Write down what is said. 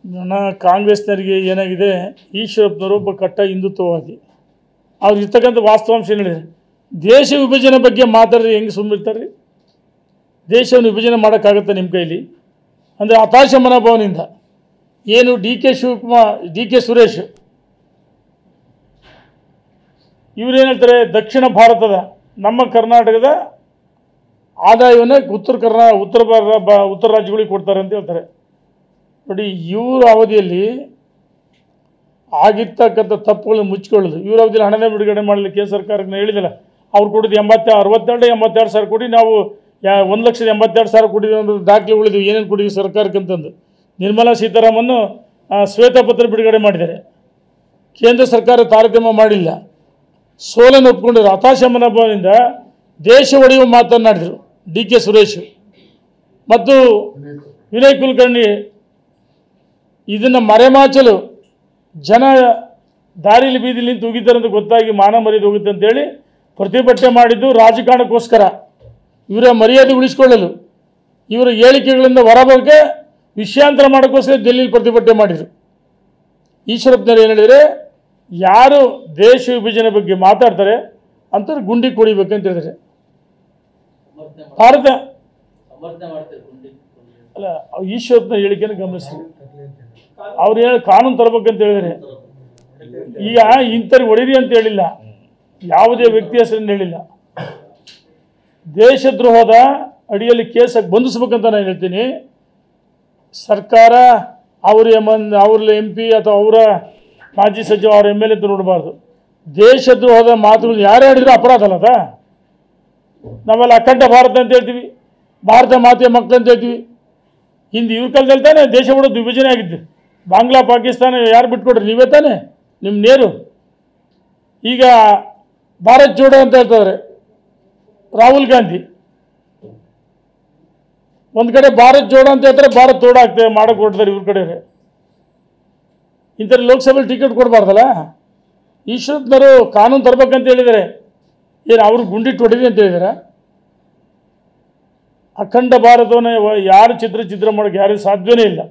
ನನ್ನ ಕಾಂಗ್ರೆಸ್ನವರಿಗೆ ಏನಾಗಿದೆ, ಈಶ್ವರಪ್ಪನವರು ಒಬ್ಬ ಕಟ್ಟ ಹಿಂದುತ್ವವಾದಿ. ಅವ್ರು ಇರ್ತಕ್ಕಂಥ ವಾಸ್ತವಾಂಶ ಹೇಳಿದರೆ ದೇಶ ವಿಭಜನೆ ಬಗ್ಗೆ ಮಾತಾಡಿದ್ರೆ ಹೆಂಗೆ ಸುಮ್ಮನಿರ್ತಾರೆ? ದೇಶವನ್ನು ವಿಭಜನೆ ಮಾಡೋಕ್ಕಾಗುತ್ತೆ ನಿಮ್ಮ ಕೈಲಿ? ಅಂದರೆ ಹತಾಶ ಮನೋಭಾವನೆಯಿಂದ ಏನು ಡಿ ಕೆ ಸುರೇಶ್ ಇವರೇನು ಹೇಳ್ತಾರೆ, ದಕ್ಷಿಣ ಭಾರತದ ನಮ್ಮ ಕರ್ನಾಟಕದ ಆದಾಯವನ್ನು ಉತ್ತರ ರಾಜ್ಯಗಳಿಗೆ ಕೊಡ್ತಾರೆ ಅಂತ ಹೇಳ್ತಾರೆ. ನೋಡಿ, ಇವರ ಅವಧಿಯಲ್ಲಿ ಆಗಿರ್ತಕ್ಕಂಥ ತಪ್ಪುಗಳನ್ನು ಮುಚ್ಚಿಕೊಳ್ಳೋದು, ಇವರ ಅವಧಿಯಲ್ಲಿ ಹಣನೇ ಬಿಡುಗಡೆ ಮಾಡಲಿಕ್ಕೆ ಸರ್ಕಾರಕ್ಕೆ ಹೇಳಿದಿಲ್ಲ. ಅವ್ರು ಕೊಟ್ಟಿದ್ದು 82 ಸಾವಿರ ಕೋಟಿ, ನಾವು 1,82,000 ಕೊಟ್ಟಿದ್ದೀವಿ ಅನ್ನೋದು ದಾಖಲೆ ಉಳಿದ್ವಿ. ಏನೇನು ಕೊಟ್ಟಿದ್ದೀವಿ ಸರ್ಕಾರಕ್ಕೆ ಅಂತಂದು ನಿರ್ಮಲಾ ಸೀತಾರಾಮನ್ ಶ್ವೇತಪತ್ರ ಬಿಡುಗಡೆ ಮಾಡಿದ್ದಾರೆ. ಕೇಂದ್ರ ಸರ್ಕಾರ ತಾರತಮ್ಯ ಮಾಡಿಲ್ಲ, ಸೋಲನ್ನು ಒಪ್ಪಿಕೊಂಡಿದ್ರು. ಹತಾಶ ಮನೋಭಾವದಿಂದ ದೇಶ ಒಡೆಯುವ ಮಾತನಾಡಿದರು ಡಿ ಕೆ ಸುರೇಶ್ ಮತ್ತು ವಿನಯ್ ಕುಲಕರ್ಣಿ. ಇದನ್ನು ಮರೆಮಾಚಲು ಜನ ದಾರಿಲಿ ಬೀದಿಲಿ ನಿಂತು ಹೋಗಿದ್ದಾರೆ ಅಂತ ಗೊತ್ತಾಗಿ ಮಾನ ಮರ್ಯಾದೆ ಹೋಗುತ್ತೆ ಅಂತೇಳಿ ಪ್ರತಿಭಟನೆ ಮಾಡಿದ್ದು ರಾಜಕಾರಣಕ್ಕೋಸ್ಕರ, ಇವರ ಮರ್ಯಾದೆ ಉಳಿಸ್ಕೊಳ್ಳಲು, ಇವರ ಹೇಳಿಕೆಗಳಿಂದ ಹೊರಬರೋಕ್ಕೆ ವಿಷಯಾಂತರ ಮಾಡೋಕ್ಕೋಸ್ಕರ ಡೆಲ್ಲಿಲಿ ಪ್ರತಿಭಟನೆ ಮಾಡಿದರು. ಈಶ್ವರಪ್ಪನವರು ಏನು ಹೇಳಿದರೆ, ಯಾರು ದೇಶ ವಿಭಜನೆ ಬಗ್ಗೆ ಮಾತಾಡ್ತಾರೆ ಅಂತಾರೆ ಗುಂಡಿ ಕೊಡಿಬೇಕಂತ ಹೇಳಿದರೆ ಭಾರತ ಅಲ್ಲ, ಈಶ್ವರಪ್ಪನ ಹೇಳಿಕೆಯನ್ನು ಗಮನಿಸಿ. ಅವ್ರು ಹೇಳಿ ಕಾನೂನು ತರಬೇಕಂತ ಹೇಳಿದರೆ, ಈಗ ಇಂಥವ್ರಿಗೆ ಹೊಡೀರಿ ಅಂತ ಹೇಳಿಲ್ಲ, ಯಾವುದೇ ವ್ಯಕ್ತಿ ಹೆಸರನ್ನು ಹೇಳಿಲ್ಲ. ದೇಶದ್ರೋಹದ ಅಡಿಯಲ್ಲಿ ಕೇಸಾಗಿ ಬಂಧಿಸ್ಬೇಕಂತ ನಾನು ಹೇಳ್ತೀನಿ. ಸರ್ಕಾರ ಅವ್ರ MP ಅಥವಾ ಅವರ ಮಾಜಿ ಸಚಿವ ಅವ್ರ MLA ಅಂತ ನೋಡಬಾರ್ದು. ದೇಶದ್ರೋಹದ ಮಾತುಗಳು ಯಾರೇ ಹೇಳಿದ್ರು ಅಪರಾಧ ಅಲ್ಲದ. ನಾವೆಲ್ಲ ಅಖಂಡ ಭಾರತ ಅಂತ ಹೇಳ್ತೀವಿ, ಭಾರತ ಮಾತೆಯ ಮಕ್ಕಳು ಅಂತ ಹೇಳ್ತೀವಿ. ಹಿಂದೆ ಇವ್ರ ಕಾಲದಲ್ಲಿ ತಾನೇ ದೇಶ ಬಿಡೋದು ವಿಭಜನೆ ಆಗಿದ್ದು. ಬಾಂಗ್ಲಾ ಪಾಕಿಸ್ತಾನ ಯಾರು ಬಿಟ್ಕೊಡ್ರಿ? ನೀವೇ ತಾನೆ, ನಿಮ್ಮ ನೇರು. ಈಗ ಭಾರತ್ ಜೋಡೋ ಅಂತ ಹೇಳ್ತಾರೆ ರಾಹುಲ್ ಗಾಂಧಿ. ಒಂದು ಕಡೆ ಭಾರತ್ ಜೋಡೋ ಅಂತ ಹೇಳ್ತಾರೆ, ಭಾರತ್ ತೋಡ ಆಗ್ತದೆ ಮಾಡೋಕೆ ಕೊಡ್ತಾರೆ ಇವ್ರ ಕಡೆ. ಇಂಥ ಲೋಕಸಭೆಯಲ್ಲಿ ಟಿಕೆಟ್ ಕೊಡಬಾರ್ದಲ್ಲ. ಈಶ್ವರಪ್ಪನವರು ಕಾನೂನು ತರಬೇಕಂತ ಹೇಳಿದ್ದಾರೆ, ಏನು ಅವರು ಗುಂಡಿಟ್ಟು ಹೊಡೀರಿ ಅಂತ ಹೇಳಿದ್ದಾರೆ? ಅಖಂಡ ಭಾರತವನ್ನು ಯಾರು ಚಿತ್ರ ಮಾಡೋಕ್ಕೆ ಯಾರಿಗೂ ಸಾಧ್ಯವೇ ಇಲ್ಲ.